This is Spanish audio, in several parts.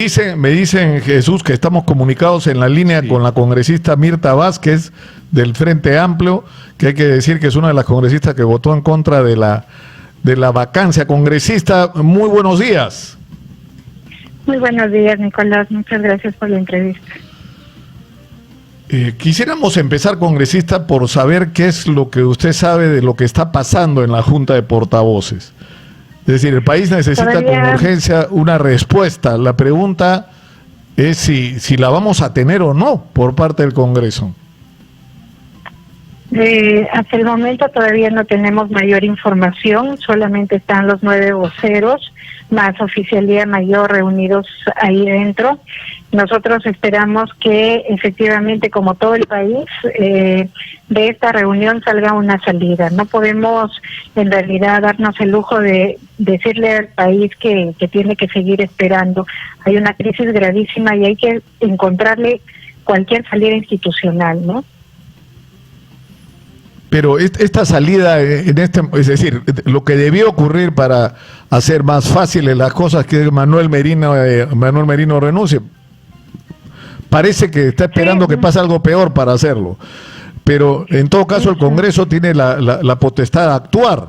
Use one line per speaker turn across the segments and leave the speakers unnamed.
Me dicen, Jesús, que estamos comunicados en la línea con la congresista Mirta Vázquez del Frente Amplio, que hay que decir que es una de las congresistas que votó en contra de la vacancia. Congresista, muy buenos días.
Muy buenos días, Nicolás. Muchas gracias por la entrevista.
Quisiéramos empezar, congresista, por saber qué es lo que usted sabe de lo que está pasando en la Junta de Portavoces. Es decir, el país necesita con urgencia una respuesta. La pregunta es si la vamos a tener o no por parte del Congreso.
Hasta el momento todavía no tenemos mayor información, solamente están los 9 voceros, más Oficialía Mayor reunidos ahí dentro. Nosotros esperamos que efectivamente, como todo el país, de esta reunión salga una salida. No podemos en realidad darnos el lujo de decirle al país que tiene que seguir esperando. Hay una crisis gravísima y hay que encontrarle cualquier salida institucional, ¿no?
Pero esta salida, es decir, lo que debió ocurrir para hacer más fáciles las cosas, que Manuel Merino renuncie. Parece que está esperando que pase algo peor para hacerlo. Pero en todo caso el Congreso tiene la potestad de actuar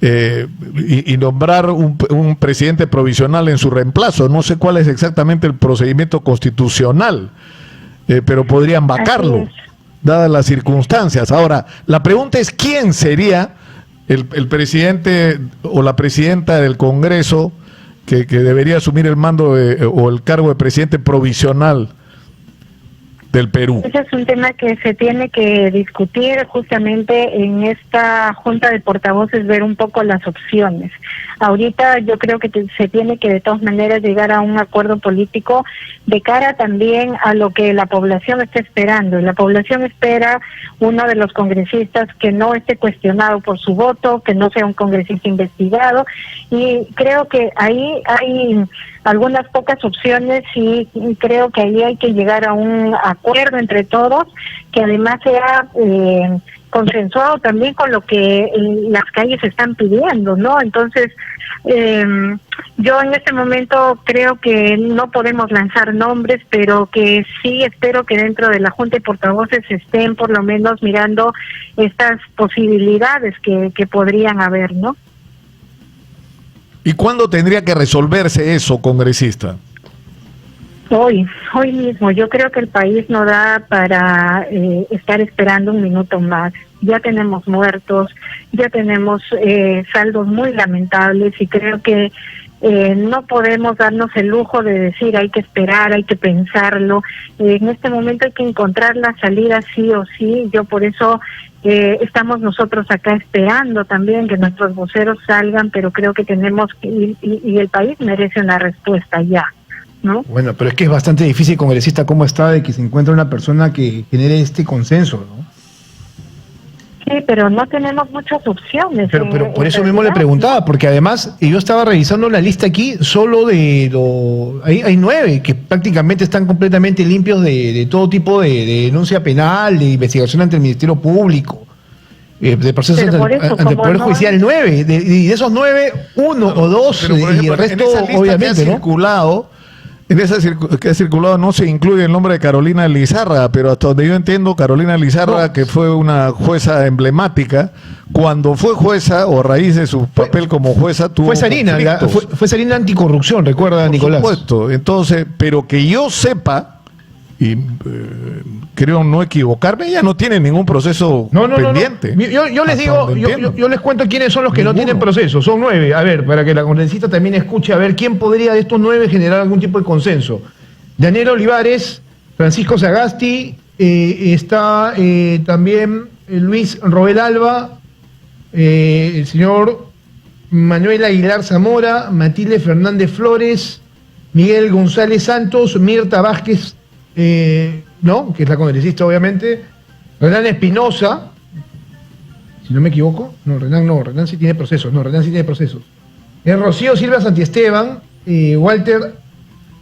y nombrar un presidente provisional en su reemplazo. No sé cuál es exactamente el procedimiento constitucional, pero podrían vacarlo, dadas las circunstancias. Ahora, la pregunta es ¿quién sería el presidente o la presidenta del Congreso que debería asumir el mando o el cargo de presidente provisional del Perú?
Ese es un tema que se tiene que discutir justamente en esta Junta de Portavoces, ver un poco las opciones. Ahorita yo creo que se tiene que de todas maneras llegar a un acuerdo político de cara también a lo que la población está esperando. Y la población espera uno de los congresistas que no esté cuestionado por su voto, que no sea un congresista investigado, y creo que ahí hay algunas pocas opciones y creo que ahí hay que llegar a un acuerdo entre todos, que además sea consensuado también con lo que las calles están pidiendo, ¿no? Entonces, yo en este momento creo que no podemos lanzar nombres, pero que sí espero que dentro de la Junta de Portavoces estén por lo menos mirando estas posibilidades que podrían haber, ¿no?
¿Y cuándo tendría que resolverse eso, congresista?
Hoy mismo. Yo creo que el país no da para estar esperando un minuto más. Ya tenemos muertos, ya tenemos saldos muy lamentables y creo que no podemos darnos el lujo de decir hay que esperar, hay que pensarlo. En este momento hay que encontrar la salida sí o sí. Yo por eso estamos nosotros acá esperando también que nuestros voceros salgan, pero creo que tenemos que ir y el país merece una respuesta ya, ¿no?
Bueno, pero es que es bastante difícil, congresista, cómo está de que se encuentre una persona que genere este consenso, ¿no?
Sí, pero no tenemos muchas opciones.
Pero por eso mismo le preguntaba, porque además yo estaba revisando la lista aquí, solo hay 9 que prácticamente están completamente limpios de todo tipo de denuncia penal, de investigación ante el Ministerio Público, de procesos ante el Poder Judicial, 9, y de esos 9, 1 o 2, y el resto obviamente, ¿no?
En esa que ha circulado no se incluye el nombre de Carolina Lizárraga, pero hasta donde yo entiendo, Carolina Lizárraga, que fue una jueza emblemática, cuando fue jueza, o a raíz de su papel como jueza, tuvo
fue Sarina anticorrupción, recuerda, Nicolás.
Por supuesto, entonces, pero que yo sepa, y creo no equivocarme, ella no tiene ningún proceso pendiente.
Yo les digo, yo les cuento quiénes son los que no tienen proceso. Son 9. A ver, para que la congresista también escuche, a ver quién podría de estos 9 generar algún tipo de consenso. Daniel Olivares, Francisco Sagasti, está también Luis Roel Alba, el señor Manuel Aguilar Zamora, Matilde Fernández Flores, Miguel González Santos, Mirta Vázquez, ¿no? Que es la congresista, obviamente. Renan Espinosa, si no me equivoco. Renan sí tiene procesos. Rocío Silva Santiesteban, Walter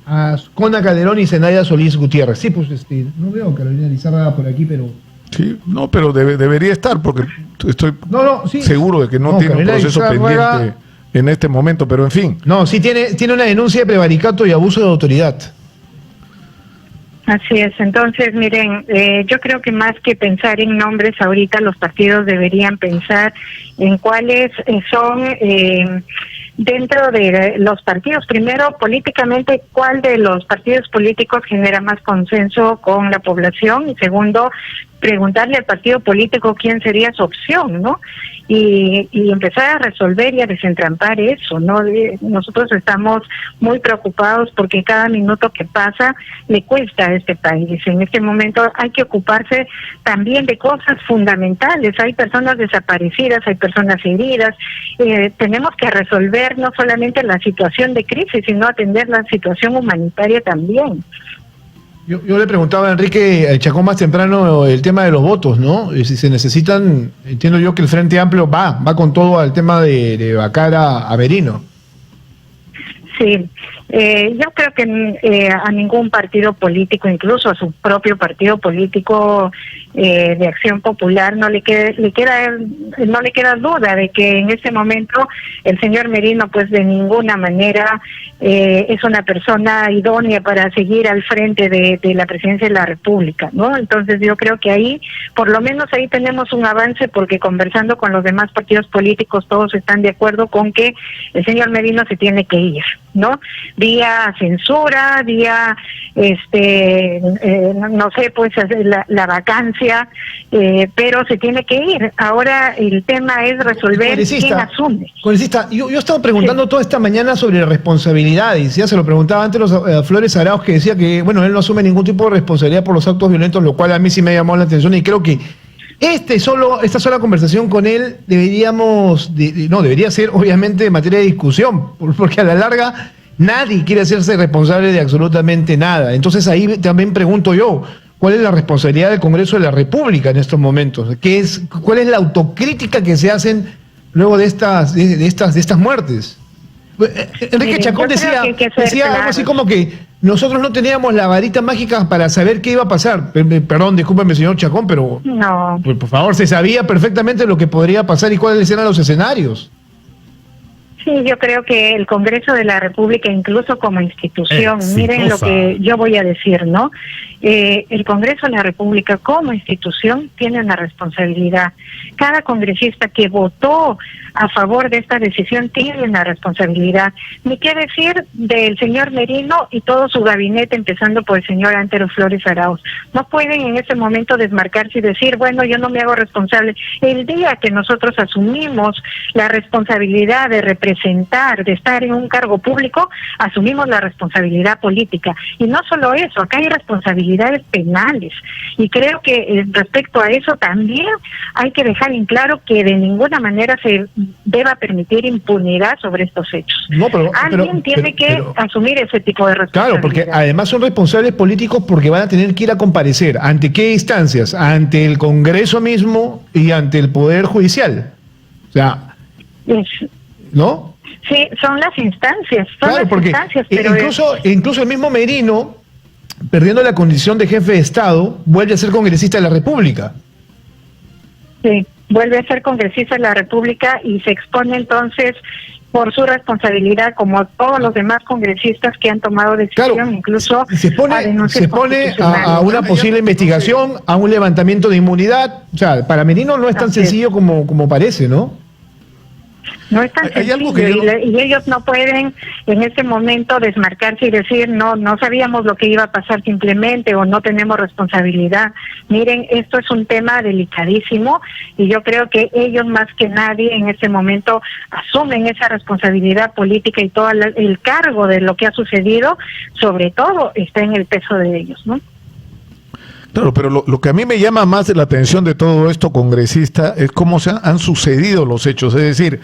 Ascona Calderón y Zenaida Solís Gutiérrez. Sí, pues no veo a Carolina Lizárraga por aquí, pero...
Sí, no, pero debería estar, porque estoy seguro de que no tiene un proceso pendiente en este momento, pero en fin.
No, sí tiene una denuncia de prevaricato y abuso de autoridad.
Así es, entonces miren, yo creo que más que pensar en nombres ahorita los partidos deberían pensar en cuáles son dentro de los partidos, primero políticamente cuál de los partidos políticos genera más consenso con la población y segundo preguntarle al partido político quién sería su opción, ¿no? Y empezar a resolver y a desentrampar eso, ¿no? Nosotros estamos muy preocupados porque cada minuto que pasa le cuesta a este país. En este momento hay que ocuparse también de cosas fundamentales. Hay personas desaparecidas, hay personas heridas. Tenemos que resolver no solamente la situación de crisis, sino atender la situación humanitaria también.
Yo le preguntaba a Enrique Chacón más temprano el tema de los votos, ¿no? Si se necesitan, entiendo yo que el Frente Amplio va con todo al tema de vacar a Merino.
Sí, yo creo que a ningún partido político, incluso a su propio partido político de Acción Popular, no le queda duda de que en este momento el señor Merino, pues de ninguna manera es una persona idónea para seguir al frente de la presidencia de la República, ¿no? Entonces yo creo que ahí, por lo menos ahí tenemos un avance, porque conversando con los demás partidos políticos todos están de acuerdo con que el señor Merino se tiene que ir, ¿no? Vía censura, vía no sé, pues la vacancia, pero se tiene que ir. Ahora el tema es resolver quién asume.
Congresista, yo he estado preguntando toda esta mañana sobre responsabilidades, ya se lo preguntaba antes a Flores Arauz, que decía que, bueno, él no asume ningún tipo de responsabilidad por los actos violentos, lo cual a mí sí me ha llamado la atención y creo que esta sola conversación con él debería ser obviamente materia de discusión, porque a la larga nadie quiere hacerse responsable de absolutamente nada. Entonces ahí también pregunto yo, ¿cuál es la responsabilidad del Congreso de la República en estos momentos? ¿Cuál es la autocrítica que se hacen luego de estas muertes? Enrique Chacón decía algo así como que nosotros no teníamos la varita mágica para saber qué iba a pasar. Perdón, discúlpeme, señor Chacón, pero
no.
Pues, por favor, se sabía perfectamente lo que podría pasar y cuáles eran los escenarios.
Sí, yo creo que el Congreso de la República, incluso como institución, miren lo que yo voy a decir, ¿no? El Congreso de la República como institución tiene una responsabilidad. Cada congresista que votó a favor de esta decisión tiene una responsabilidad. Ni qué decir del señor Merino y todo su gabinete, empezando por el señor Antero Flores Arauz. No pueden en ese momento desmarcarse y decir, bueno, yo no me hago responsable. El día que nosotros asumimos la responsabilidad de representar, de estar en un cargo público, asumimos la responsabilidad política. Y no solo eso, acá hay responsabilidades penales. Y creo que respecto a eso también hay que dejar en claro que de ninguna manera se deba permitir impunidad sobre estos hechos.
No,
Alguien tiene que asumir ese tipo de responsabilidad.
Claro, porque además son responsables políticos porque van a tener que ir a comparecer. ¿Ante qué instancias? Ante el Congreso mismo y ante el Poder Judicial. O sea, ¿no?
Sí, son las instancias.
Claro, porque pero incluso el mismo Merino, perdiendo la condición de jefe de Estado, vuelve a ser congresista de la República.
Sí, vuelve a ser congresista de la República y se expone entonces por su responsabilidad, como todos los demás congresistas que han tomado decisión, claro, incluso
se expone a una posible investigación, a un levantamiento de inmunidad. O sea, para Merino no es tan sencillo como parece, ¿no?
No es tan sencillo, y ellos no pueden en este momento desmarcarse y decir no sabíamos lo que iba a pasar simplemente, o no tenemos responsabilidad. Miren, esto es un tema delicadísimo y yo creo que ellos más que nadie en este momento asumen esa responsabilidad política, y todo el cargo de lo que ha sucedido, sobre todo, está en el peso de ellos, ¿no?
Claro, pero lo que a mí me llama más la atención de todo esto, congresista, es cómo han sucedido los hechos. Es decir,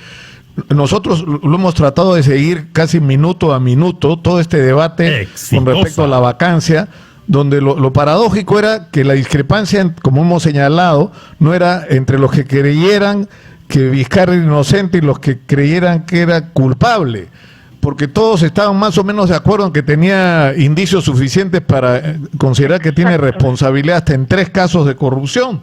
nosotros lo hemos tratado de seguir casi minuto a minuto, todo este debate con respecto a la vacancia, donde lo paradójico era que la discrepancia, como hemos señalado, no era entre los que creyeran que Vizcarra era inocente y los que creyeran que era culpable, porque todos estaban más o menos de acuerdo en que tenía indicios suficientes para considerar que tiene responsabilidad hasta en 3 casos de corrupción.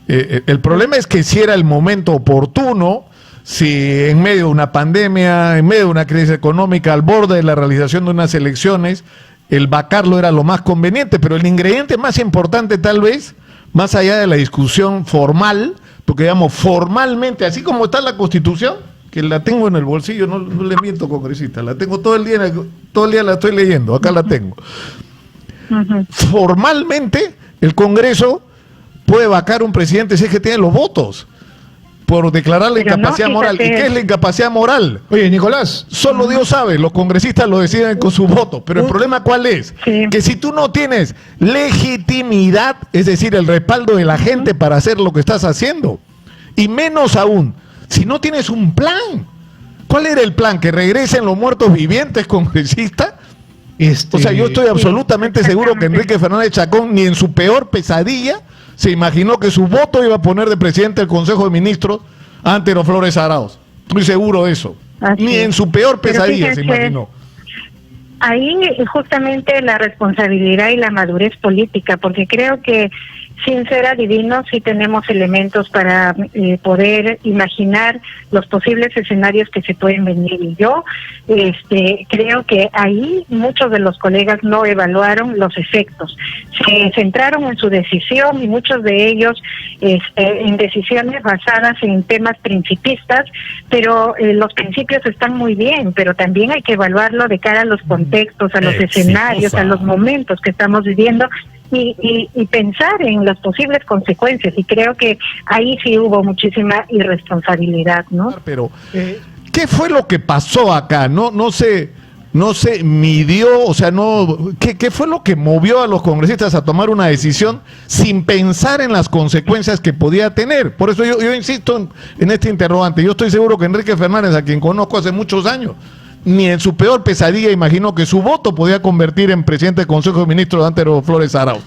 El problema es que si era el momento oportuno, si en medio de una pandemia, en medio de una crisis económica, al borde de la realización de unas elecciones, el vacarlo era lo más conveniente, pero el ingrediente más importante tal vez, más allá de la discusión formal, porque digamos formalmente, así como está la Constitución, que la tengo en el bolsillo, no le miento, congresista, la tengo todo el día la estoy leyendo, acá la tengo. Formalmente, el Congreso puede vacar un presidente si es que tiene los votos, por declarar la incapacidad moral. ¿Y qué es la incapacidad moral?
Oye, Nicolás,
solo Dios sabe, los congresistas lo deciden con su voto, pero el problema ¿cuál es?
Sí.
Que si tú no tienes legitimidad, es decir, el respaldo de la gente para hacer lo que estás haciendo, y menos aún, si no tienes un plan. ¿Cuál era el plan? ¿Que regresen los muertos vivientes, congresistas? O sea, yo estoy absolutamente seguro que Enrique Fernández Chacón ni en su peor pesadilla se imaginó que su voto iba a poner de presidente del Consejo de Ministros a Antero Flores Arauz. Estoy seguro de eso.
Así
Ni en su peor pesadilla se imaginó.
Ahí justamente la responsabilidad y la madurez política, porque creo que sin ser adivinos sí tenemos elementos para poder imaginar los posibles escenarios que se pueden venir. Y yo creo que ahí muchos de los colegas no evaluaron los efectos. Se centraron en su decisión y muchos de ellos en decisiones basadas en temas principistas, pero los principios están muy bien, pero también hay que evaluarlo de cara a los contextos, a los escenarios, a los momentos que estamos viviendo. Y pensar en las posibles consecuencias, y creo que ahí sí hubo muchísima irresponsabilidad, ¿no?
Pero, ¿qué fue lo que pasó acá? No se midió, o sea, ¿qué fue lo que movió a los congresistas a tomar una decisión sin pensar en las consecuencias que podía tener? Por eso yo insisto en este interrogante. Yo estoy seguro que Enrique Fernández, a quien conozco hace muchos años, ni en su peor pesadilla imaginó que su voto podía convertir en presidente del Consejo de Ministros de Antero Flores Arauz.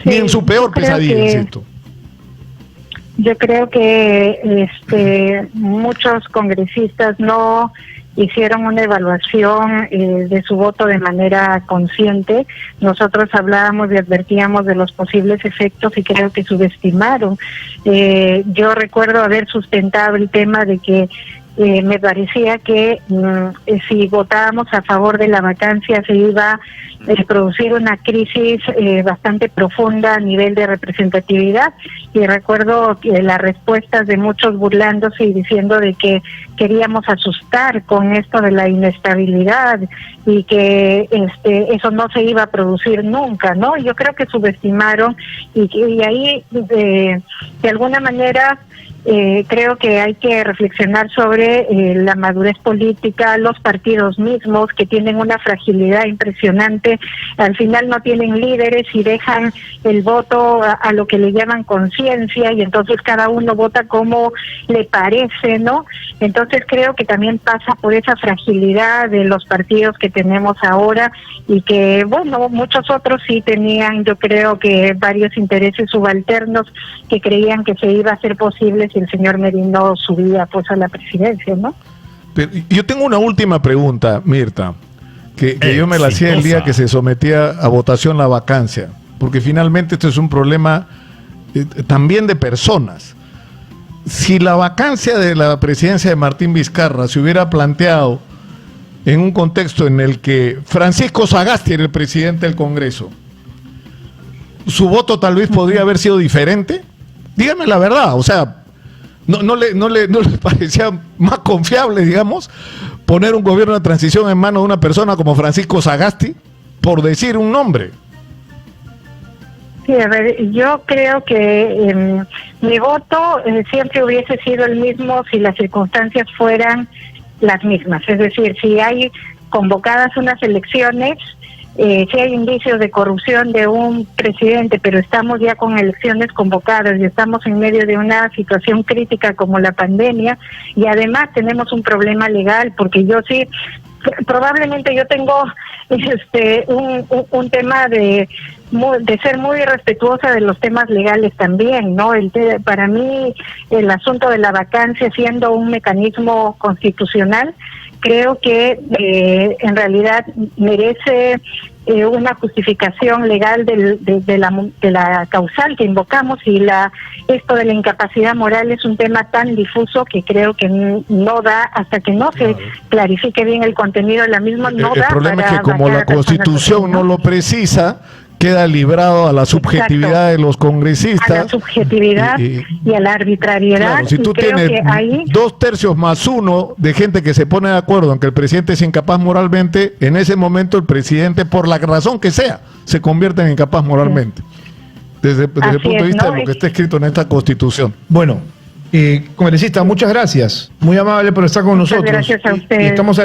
Sí,
ni en su peor pesadilla, insisto.
Yo creo que muchos congresistas no hicieron una evaluación de su voto de manera consciente. Nosotros hablábamos y advertíamos de los posibles efectos y creo que subestimaron. Yo recuerdo haber sustentado el tema de que me parecía que si votábamos a favor de la vacancia se iba a producir una crisis bastante profunda a nivel de representatividad, y recuerdo las respuestas de muchos burlándose y diciendo de que queríamos asustar con esto de la inestabilidad y que eso no se iba a producir nunca, ¿no? Yo creo que subestimaron y ahí de alguna manera creo que hay que reflexionar sobre la madurez política, los partidos mismos que tienen una fragilidad impresionante, al final no tienen líderes y dejan el voto a lo que le llaman conciencia, y entonces cada uno vota como le parece, ¿no? Entonces creo que también pasa por esa fragilidad de los partidos que tenemos ahora, y que, bueno, muchos otros sí tenían, yo creo que varios intereses subalternos que creían que se iba a hacer posible si el señor Merino subía pues a la presidencia, ¿no?
Pero yo tengo una última pregunta, Mirta, que yo me la hacía el día que se sometía a votación la vacancia, porque finalmente esto es un problema también de personas. Si la vacancia de la presidencia de Martín Vizcarra se hubiera planteado en un contexto en el que Francisco Sagasti era el presidente del Congreso, ¿su voto tal vez podría haber sido diferente? Dígame la verdad, o sea, ¿no le parecía más confiable, digamos, poner un gobierno de transición en manos de una persona como Francisco Sagasti, por decir un nombre?
Sí, a ver, yo creo que mi voto siempre hubiese sido el mismo si las circunstancias fueran las mismas. Es decir, si hay convocadas unas elecciones, si hay indicios de corrupción de un presidente, pero estamos ya con elecciones convocadas y estamos en medio de una situación crítica como la pandemia, y además tenemos un problema legal, porque yo sí, probablemente yo tengo un tema de ser muy respetuosa de los temas legales también, ¿no? Para mí el asunto de la vacancia siendo un mecanismo constitucional, creo que en realidad merece una justificación legal de la causal que invocamos, y esto de la incapacidad moral es un tema tan difuso que creo que no da, hasta que no se clarifique bien el contenido de la misma, no da.
El problema
para
es que como
vacar
la
a personas
Constitución
así,
no lo precisa, queda librado a la subjetividad de los congresistas.
A la subjetividad y a la arbitrariedad.
Claro, si tú
creo
tienes
que ahí
2/3 más 1 de gente que se pone de acuerdo en que el presidente es incapaz moralmente, en ese momento el presidente, por la razón que sea, se convierte en incapaz moralmente. Desde el punto de vista de lo que está escrito en esta Constitución.
Bueno, congresista, muchas gracias. Muy amable por estar con nosotros.
Gracias a ustedes.
Y estamos